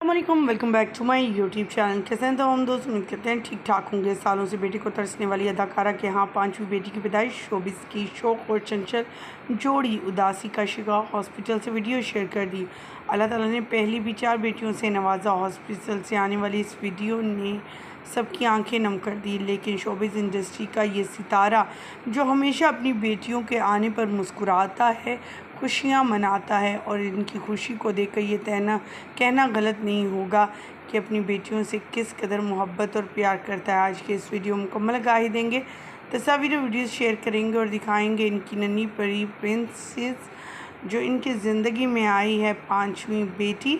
अस्सलामुअलैकुम, welcome back to my YouTube channel. कैसे हैं तो हम दोस्त, उम्मीद करते हैं ठीक ठाक होंगे। सालों से बेटी को तरसने वाली अदाकारा के यहाँ पांचवी बेटी की पैदाइश, शोबिस की शौक और चंचल जोड़ी उदासी का शिकार, हॉस्पिटल से वीडियो शेयर कर दी। अल्लाह ताला ने पहली भी 4 बेटियों से नवाजा। हॉस्पिटल से आने वाली इस वीडियो ने सबकी आंखें नम कर दी। लेकिन शोबिस इंडस्ट्री का ये सितारा जो हमेशा अपनी बेटियों के आने पर मुस्कुराता है, खुशियाँ मनाता है और इनकी खुशी को देखकर ये कहना गलत नहीं होगा कि अपनी बेटियों से किस कदर मोहब्बत और प्यार करता है। आज के इस वीडियो में मुकम्मल आगाही देंगे, तस्वीर वीडियो शेयर करेंगे और दिखाएंगे इनकी नन्ही परी प्रिंसेस जो इनकी ज़िंदगी में आई है, पांचवी बेटी,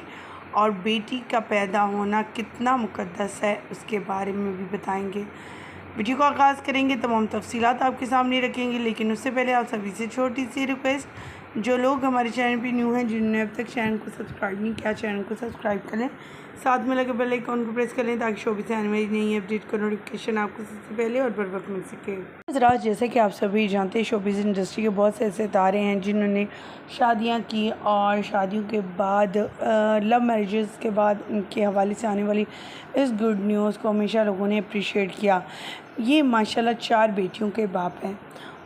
और बेटी का पैदा होना कितना मुक़द्दस है उसके बारे में भी बताएंगे। वीडियो का आगाज़ करेंगे, तमाम तफसीलात आपके सामने रखेंगे। लेकिन उससे पहले आप सभी से छोटी सी रिक्वेस्ट, जो लोग हमारे चैनल पे न्यू हैं, जिन्होंने अब तक चैनल को सब्सक्राइब नहीं किया, चैनल को सब्सक्राइब कर लें, साथ में लगे बेल आइकन को प्रेस कर लें ताकि शोबिस से आने वाली नई अपडेट का नोटिफिकेशन आपको सबसे पहले और बर वक्त मिल सके। ज़रा जैसे कि आप सभी जानते हैं, शोबिस इंडस्ट्री के बहुत से ऐसे तारे हैं जिन्होंने शादियाँ की और शादियों के बाद लव मैरिजेस के बाद उनके हवाले से आने वाली इस गुड न्यूज़ को हमेशा लोगों ने अप्रिशिएट किया। ये माशाल्लाह 4 बेटियों के बाप हैं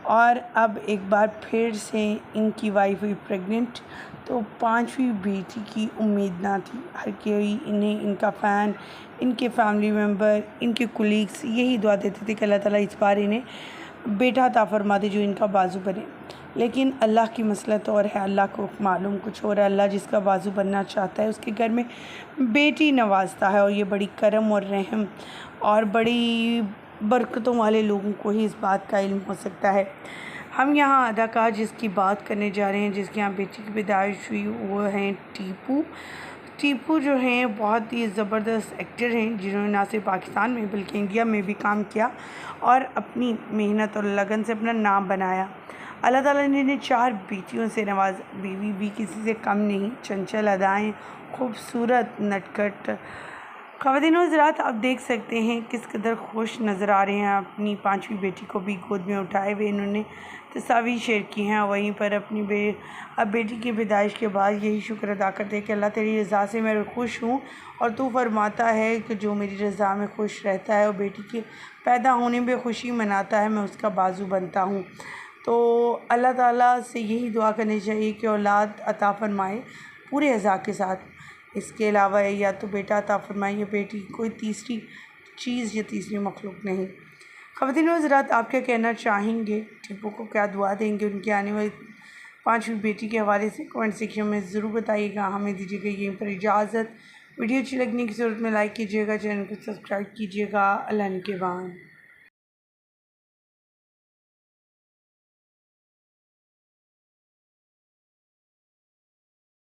और अब एक बार फिर से इनकी वाइफ हुई प्रेग्नेंट। तो 5वीं बेटी की उम्मीद ना थी। हर कोई इन्हें, इनका फ़ैन, इनके फैमिली मेम्बर, इनके कुलीग्स यही दुआ देते थे कि अल्लाह ताला इस बार इन्हें बेटा अता फरमा दे जो इनका बाजू बने। लेकिन अल्लाह की मसलत और है, अल्लाह को मालूम कुछ और है। अल्लाह जिसका बाजू बनना चाहता है उसके घर में बेटी नवाजता है, और ये बड़ी करम और रहम और बड़ी बरकतों वाले लोगों को ही इस बात का इल्म हो सकता है। हम यहाँ अदाकार जिसकी बात करने जा रहे हैं, जिसके यहाँ बेटी की पैदाइश हुई, वो हैं टीपू जो हैं बहुत ही ज़बरदस्त एक्टर हैं, जिन्होंने ना सिर्फ पाकिस्तान में बल्कि इंडिया में भी काम किया और अपनी मेहनत और लगन से अपना नाम बनाया। अल्लाह ताला ने इन्हें 4 बेटियों से नवाज। बीवी भी किसी से कम नहीं, चंचल अदाएँ, खूबसूरत, नटखट ख़वातीन और हज़रात, आप देख सकते हैं किस कदर खुश नज़र आ रहे हैं। अपनी 5वीं बेटी को भी गोद में उठाए हुए इन्होंने तस्वीर शेयर की हैं। वहीं पर अपनी बेटी की पैदाइश के बाद यही शुक्र अदा करते हैं कि अल्लाह तेरी रज़ा से मैं खुश हूँ और तू फरमाता है कि जो मेरी रज़ा में खुश रहता है और बेटी के पैदा होने में खुशी मनाता है, मैं उसका बाजू बनता हूँ। तो अल्लाह ताला से यही दुआ करनी चाहिए कि औलाद अता फरमाए पूरे अज़ा के साथ। इसके अलावा या तो बेटा अता फरमाए या बेटी, कोई तीसरी चीज़ या तीसरी मखलूक नहीं। ख़वातीन और हज़रात, आप क्या कहना चाहेंगे? टीपू को क्या दुआ देंगे उनकी आने वाली 5वीं बेटी के हवाले से? कमेंट सेक्शन में ज़रूर बताइएगा। हमें दीजिएगा यहीं पर इजाज़त। वीडियो अच्छी लगने की सूरत में लाइक कीजिएगा, चैनल को सब्सक्राइब कीजिएगा। अल्लाह निगहबान।